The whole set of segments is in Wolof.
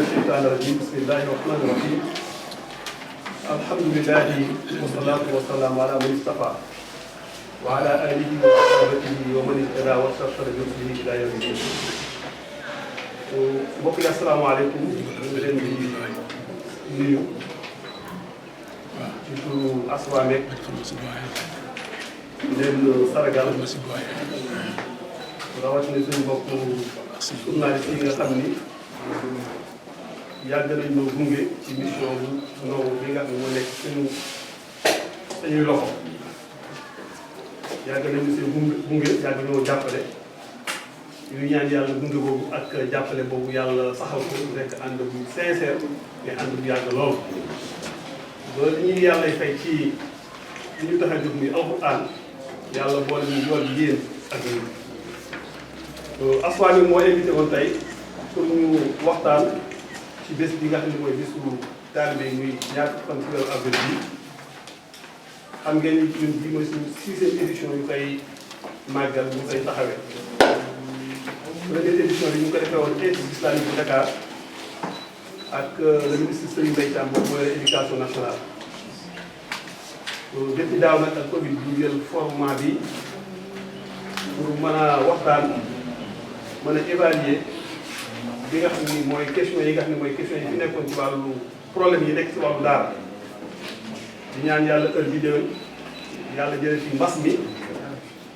الشيطان الرجيم بسم الله الرحمن الرحيم الحمد لله والصلاة والسلام على من اصطفى وعلى آله وصحبه ومن اهتدى واستبشر برسله إلى يوم الدين. mbokk yi asalaamaaleykum di leen di nuyu ci turu Aswamek di leen sargal rawatina suñu mbokk journaliste yi nga xam ni yàgg nañ ñoo gunge ci mission bu ndaw bi nga xam ne moo nekk suñuy loxo yàgg nañu si gunge yàgg ñoo jàppale yu ñaan yàlla gunge boobu ak jàppale boobu yàlla saxal ko nekk ànd bu sincère mais ànd bu yàgg lool ba li ñuy yàlla fay ci li ñu tax a jóg muy alxuraan yàlla boole ñu yool yéen ak ñun. Aswamek moo invité woon tey pour ñu waxtaan ci bés bi nga xam ne mooy bésu taalibe yi muy ñaar fan ci weeru avril bi xam ngeen ni ñun bii mooy suñu 6e édition yu koy màggal ñu koy taxawee. Première édition bi ñu ko defee woon institut islamique bu Dakar ak le ministre Serigne Mbaye Thiam boobu mooy éducation nationale. depuis daaw nag ak Covid bi jël format bi pour mën a waxtaan mën a évaluer bi nga xam ni mooy question yi nga xam ne mooy question yi fi nekkoon ci wàllu problème yi nekk ci wàllu daara di ñaan yàlla heure bi déwén yàlla jëlee ci mbas mi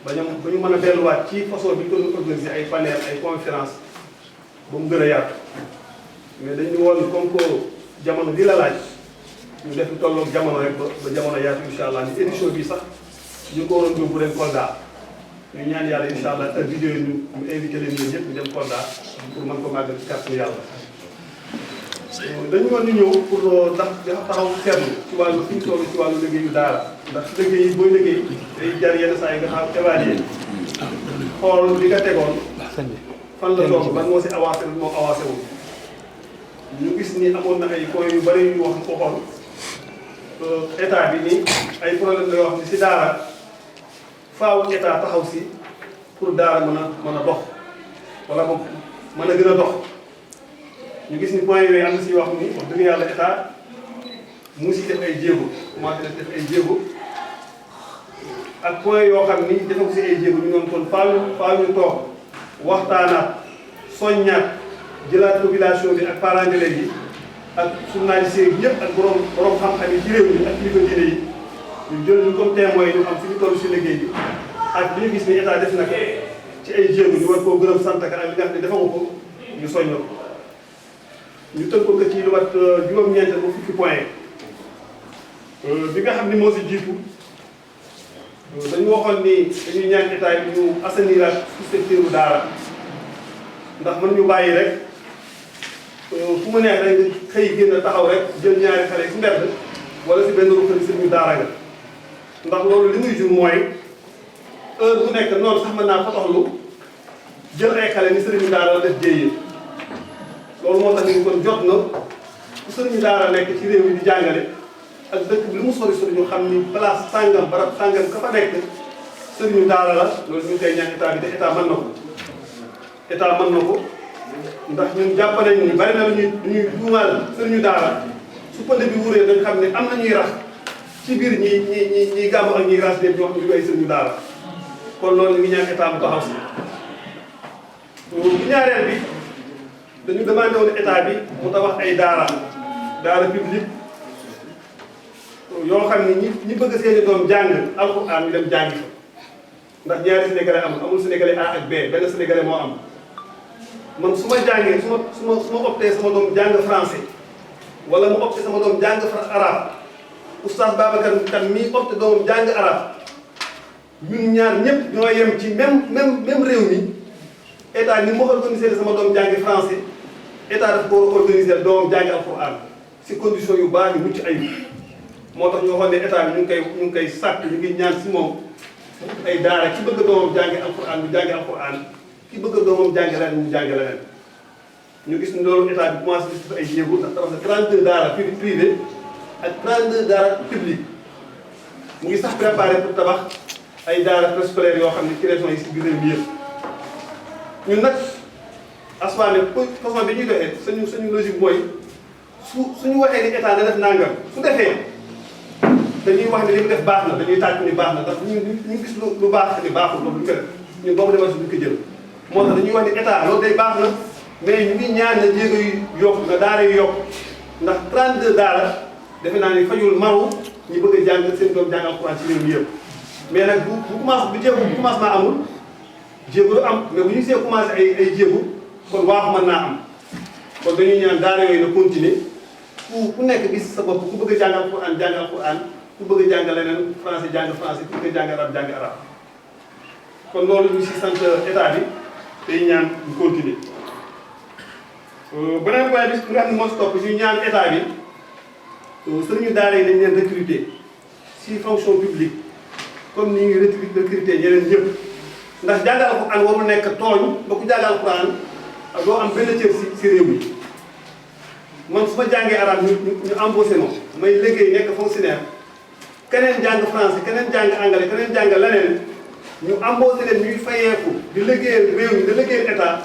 ba ñu mën a delluwaat ci façon bi ñu ko doon organiser ay panel ay conférence ba mu gën a yaatu mais dañu woon comme que jamono di la laaj ñu def lu tolloog jamono rek ba jamono yaatu incha allah ni édition bi sax ñu ko waroon yóbbu ren Kolda ñu ñaan yàlla incha allah heure bi déwén ñu invité leen ñun ñëpp ñu dem Kolda pour mën ko màggal ci kàttanu yàlla. dañu woon ñu ñëw pour ndax dafa taxaw seetlu ci wàllu fi ñu toll ci wàllu liggéeyu daara ndax liggéey yi booy liggéey day jar yenn saa yi nga xam évaluer xool li nga tegoon fan la toog ban moo si avancé moo avancé wu. ñu gis ni amoon na ay points yu bëri yu wax ko xool état bi nii ay problème la yoo xam ne si daara faaw état taxaw si pour daara mën a dox wala boog mën a gën a dox. ñu gis ni point yooyu am na si yoo xam ni wax dëgg yàlla état mu ngi si def ay jéego commencé def ay jéego ak point yoo xam ni dafa ko si ay jéego ñu doon kon faaw ñu toog waxtaanaat soññaat jëlaat population bi ak parents d'élèves yi ak journalistes yi yëpp ak borom xam-xam yi ci réew mi ak kilifa diine yi ñu jël ñu comme témoin ñu xam fi ñu toll si liggéey bi ak li ñu gis ni état def na ko ci ay jéego ñu war koo gërëm sant ak li nga xam ne dafa ko ñu soññ ko. ñu tënk ko ci lu mat juróom-ñeent ba fukki point bi nga xam ni moo si jiitu dañu waxoon ni dañuy ñaan état yi ñu assainiraat secteur daara ndax mën ñu bàyyi rek fu mu neex rek xëy génn taxaw rek jël ñaari xale si mbedd wala si benn ruqali sëriñu daara nga ndax loolu li muy jur mooy heure bu nekk noonu sax mën naa fa toxlu jël ay xale ni sëriñu daara la def jéyee loolu moo tax ni kon jot na ku sëriñu daara nekk ci réew mi di jàngale ak dëkk bi lu mu sori sori ñu xam ni place sàngam barab sàngam ka fa nekk sëriñu daara la loolu ñu ngi koy ñaan état bi te état mën na ko état mën na ko ndax ñun jàpp nañ ni bari na lu ñuy duumaal sëriñu daara su pënd bi wuree dañ xam ne am na ñuy rax ci biir ñi gàmm ak ñiy raas ñëpp ñoo xam ne ñu ay sëriñu daara kon loolu ñu ngi ñaan état mu taxaw si bu ñaareel bi dañu demandé woon état bi mu tabax ay daara publique yoo xam ni ñi bëgg seeni doom jàng alxuraan ñu dem jàngi fa ndax ñaari sénégalais amul sénégalais A ak B benn sénégalais moo am man su ma jàngee su ma opté sama doom jàng français wala mu opté sama doom jàng arabe oustaz Babacar Kane mii opté doomam jàng arabe ñun ñaar ñëpp ñoo yem ci même réew mi état ni mu organisé sama doom jàngi français état daf ko war a organiser doomam jàngi alxuraan si condition yu baax yu mucc ayib moo tax ñu waxoon ne état bi ñu ngi koy sàkk ñu ngi ñaan si moom ay daara ki bëgg doomam jàngi alxuraan bu jàngi alxuraan ki bëgg doomam jàngi leneen mu jàngi leneen ñu gis ne loolu état bi commencé di def ay jéego ndax tabax na 32 daara privé ak 32 daara publique mu ngi sax préparé pour tabax ay daara préscolaire yoo xam ne ci région yi si biir réew mi yëpp ñun nag aswaane façon bi ñuy doxee suñu logique mooy suñu waxee ni état na def nangam su defee dañuy wax ne li mu def baax na dañuy tàcc ni baax na ndax ñu gis lu baax ni baaxul loolu duñ ko def ñun boobu demal si duñ ko jël moo tax dañuy wax ni état loolu day baax na mais ñu ngi ñaan na jéego yu yokk nga daara yu yokk ndax 32 daara defe naa ni fajul maru ñu bëgg a jàng seen doom jàng alxuraan ci réew mi yëpp mais nag bu commencement amul jéego du am mais bu ñu see commencé ay jéego kon waaxu mën naa am kon dañuy ñaan daara yooyu na continuer ku nekk gis sa bopp ku bëgg a jàng alxuraan ku bëgg a jàng leneen français ku bëgg a jàng arab kon loolu ñu si sant état bi day ñaan ñu continuer beneen point bi nga xam ne moo si topp ñu ñaan état bi sëriñu daara yi dañ leen recruter si fonction publique comme ni ñuy recruter ñeneen ñëpp ndax jàngal alxuraan warul nekk tooñ ba ku jàngal alxuraan doo am benn cër si réew mi man su ma jàngee arab ñu embauché ma may liggéey nekk fonctionnaire keneen jàng français keneen jàng anglais keneen jàng leneen ñu embauché leen ñuy fayeeku di liggéeyal réew mi di liggéeyal état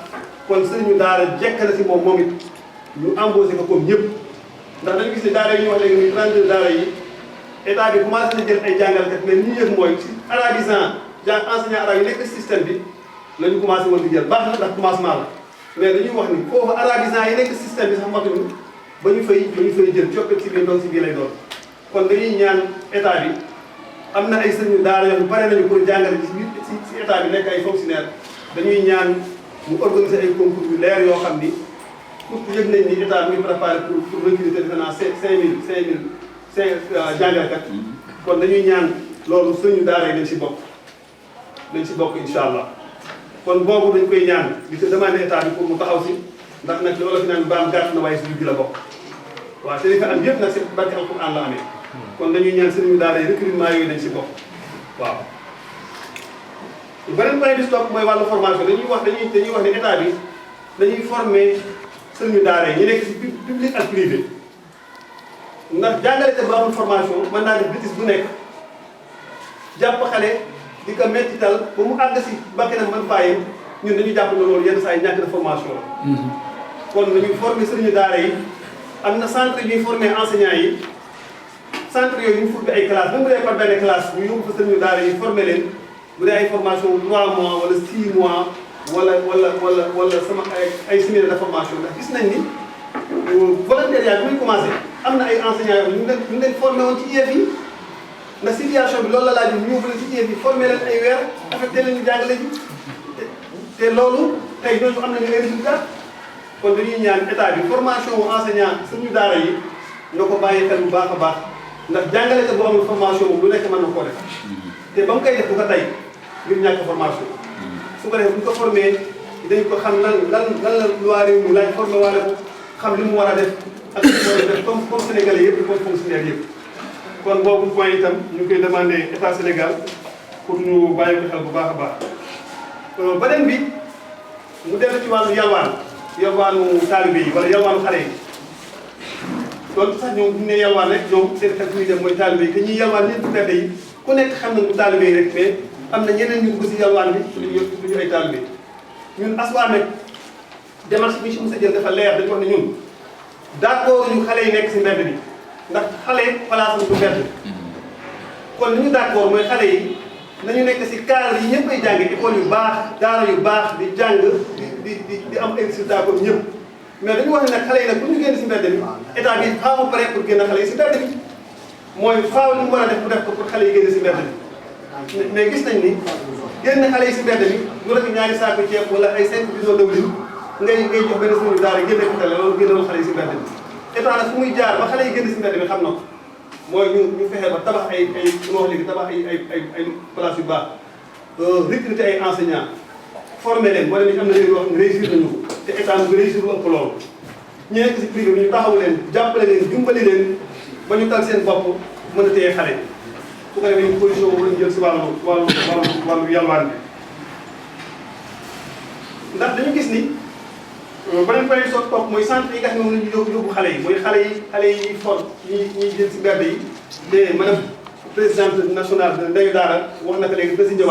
kon sëriñu daara jekk na si moom it ñu embauché ko comme ñëpp ndax dañu gis ne daara yi ñu wax léegi muy 32 daara yi état bi commencé na jël ay jàngalkat mais li ñu yëg mooy si arabisant enseignant arabe yi nekk système bi la ñu commencé woon di jël baax na ndax commencement la mais dañuy wax ni foofu arabisant yi nekk système bi sax matuñu ba ñu fay jël coppite si biir doon si biir lay doon kon dañuy ñaan état bi am na ay sëriñu daara yoo pare nañu pour jàngale ci biir si état bi nekk ay fonctionnaire dañuy ñaan mu organiser ay concours yu leer yoo xam ni pour yëg nañ ni état muy préparé pour recruter defe naa 5000 jàngalekat kon dañuy ñaan loolu sëriñu daara yi dañ si bokk incha allah kon boobu dañ koy ñaan di ko demandé état bi pour mu taxaw si ndax nag loolu fi naan baam gàtt na waaye si bi la bokk waaw te li fa am yëpp nag si barke alquran la amee kon dañuy ñaan sëriñu daara yi recrutement yooyu dañ si bokk waaw. beneen point bi si topp mooy wàllu formation dañuy wax ne état bi dañuy former sëriñu daara yi ñu nekk si public ak privé ndax jàngalekat bu amul formation mën naa def bêtise bu nekk jàpp xale di ko mettital ba mu àgg si bakkanam man faa yem ñun dañuy jàpp ne loolu yenn saa yi ñàkk na formation la. kon dañuy former sëriñu daara yi am na centre ñuy former enseignants yi centre yooyu ñu fukki ay classe même bu dee par benn classe ñu yóbbu fa sëriñu daara yi former leen bu dee ay formation 3 mois wala 6 mois wala sama ay séminaire de formation ndax gis nañ ni volontariat bi muy commencé am na ay enseignants yoo xam ñu leen formé woon ci IEF yi ndax situation bi loolu la laaj ñu yóbbu leen ci IEF yi formé leen ay weer affecté leen ñu jàngale ji te loolu tey ñooñu am nañu ay résultats kon dañuy ñaan état bi formation wu enseignant suñu daara yi na ko bàyyi xel bu baax a baax ndax jàngalekat bu amul formation boobu lu nekk mën na koo def te ba mu koy def bu ko tey ngir ñàkk formation su ko defee bu ñu ko formé dañ ko xam lan la loi réew mi laaj formé waale ko xam li mu war a def ak li mu war a def comme sénégalais yëpp comme fonctionnaire yëpp kon boobu point itam ñu koy demandé état Sénégal pour ñu bàyyi ko xel bu baax a baax beneen bi mu dellu ci wàllu yalwaanu taalibe yi wala yalwaanu xale yi loolu sax ñoom bu ñu nee yalwaan rek ñoom seen xel muy dem mooy taalibe yi te ñuy yalwaan nit bu tedd yi ku nekk xam nañu taalibe yi rek mais am na ñeneen ñu dugg si yalwaan bi suñu ay taalibe ñun aswaame démarche bi si mos a jël dafa leer dañu wax ne ñun d'accord ñu xale yi nekk si mbedd bi ndax xale place am du mbedd kon li ñu d'accord mooy xale yi nañu nekk si cadre yi ñëpp ay jàng école yu baax daara yu baax di jàng di am ay résultats comme ñëpp mais dañu wax ne nag xale yi nag pour ñu génn si mbedd bi état bi xaw ma pare pour génn xale yi si mbedd bi mooy faaw li mu war a def bu def ko pour xale yi génn si mbedd bi mais gis nañ ni génn xale yi si mbedd bi lu rek ñaari saako ceeb wala ay 5 bidons d'huile ngay jox benn suñu daara génne ko tele loolu génnoon xale yi si mbedd bi état nag fu muy jaar ba xale yi génn si mbedd bi xam na ko mooy ñu fexe ba tabax ay lu ma wax léegi tabax ay place yu baax recruter ay enseignants former leen wala ni am na léegi yoo xam ne réussir nañu ko te état mu réussir lu ëpp loolu ñu nekk si privé bi ñu taxaw leen jàppale leen dimbali leen ba ñu tal seen bopp mën a téye xale su ko defee ñu position boobu lañ jël si wàllu yalwaan bi ndax dañu gis ni beneen point bi soog topp mooy centre yi nga xam ne moom la ñu yóbbu xale yi mooy xale yi for ñuy jël si mbedd yi te madame présidente nationale de ndeyu daara wax na ko léegi président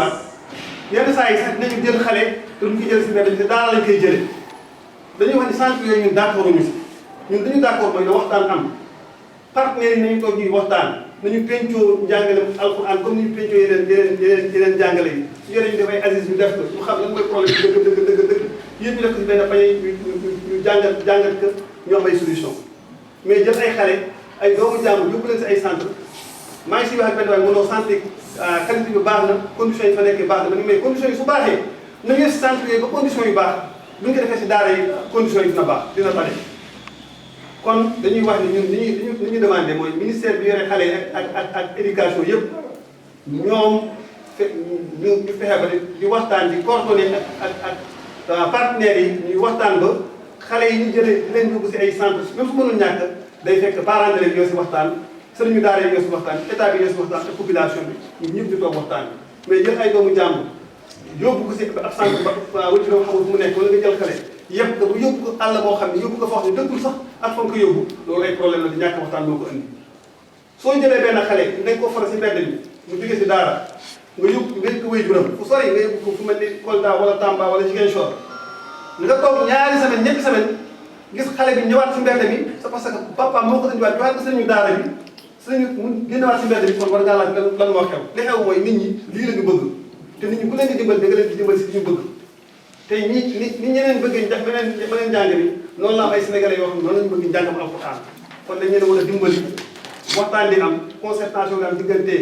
Ndiaye yenn saa yi sax dinañu jël xale te duñ ko jël si mbedd bi te daara lañ koy jëlee dañuy wax ni centre yooyu ñun d'accord ñu si ñun dañu d'accord mooy na waxtaan am partenaires yi nañu toog ñuy waxtaan nañu pencoo njàngale alxuraan comme ni ñu pencoo yeneen jàngale yi su yoree ñu def ay assises ñu def ko ñu xam lan mooy problème bi dëgg yëpp ñu def ko si benn pañe ñu jàngat ko ñu am ay solution mais jël ay xale ay doomu jàmbur yóbbu leen si ay centre maa ngi siy wax ak benn waay mënoo santé qualité bi baax na conditions yi fa nekkee baax na mais conditions yi su baaxee nañu si centre yooyu ba conditions yu baax bu ñu ko defee si daara yi conditions yi dina baax dina tane kon dañuy wax ni ñun li ñu demandé mooy ministère bi yore xale yi ak éducation yëpp ñoom ñu fexe ba di waxtaan di coordonné ak partenaires yi ñuy waxtaan ba xale yi ñu jëlee di leen yóbbu si ay centres même su mënul ñàkk day fekk parents d'élèves ñoo si waxtaan sëriñu daara yi ñoo si waxtaan état bi ñoo si waxtaan ak population bi ñun ñëpp di toog waxtaan mais jël ay doomu jàmbur yóbbu ko si ab centre ba wëcc doo xamul fu mu nekk wala nga jël xale yëpp ko yóbbu ko àll boo xam ne yóbbu ko foo xam ne dëkkul sax ak fa nga ko yóbbu loolu ay problème la di ñàkk waxtaan moo ko indi soo jëlee benn xale dañ ko faral si mbedd bi mu jóge si daara nga yóbbu nga ko wéy juram fu sori nga yóbbu ko fu mel ni Kolda wala Tamba wala Ziguinchor nga toog ñaari semaine ñetti semaine gis xale bi ñëwaat si mbedd mi c'est parce que papa moo ko indiwaat joxaat ko sëriñu daara bi sëriñu mu génnewaat si mbedd bi kon war ngaa laaj lan moo xew li xew mooy nit ñi lii la ñu bëgg te nit ñi ku leen di dimbali da nga leen di dimbali si li ñu bëgg te ni ñeneen bëgg ñu def beneen njàng bi noonu la am ay sénégalais yoo xam ne noonu la ñu bëgg njàngam alxuraan kon dañ leen a war a dimbali waxtaan di am concertation di am diggante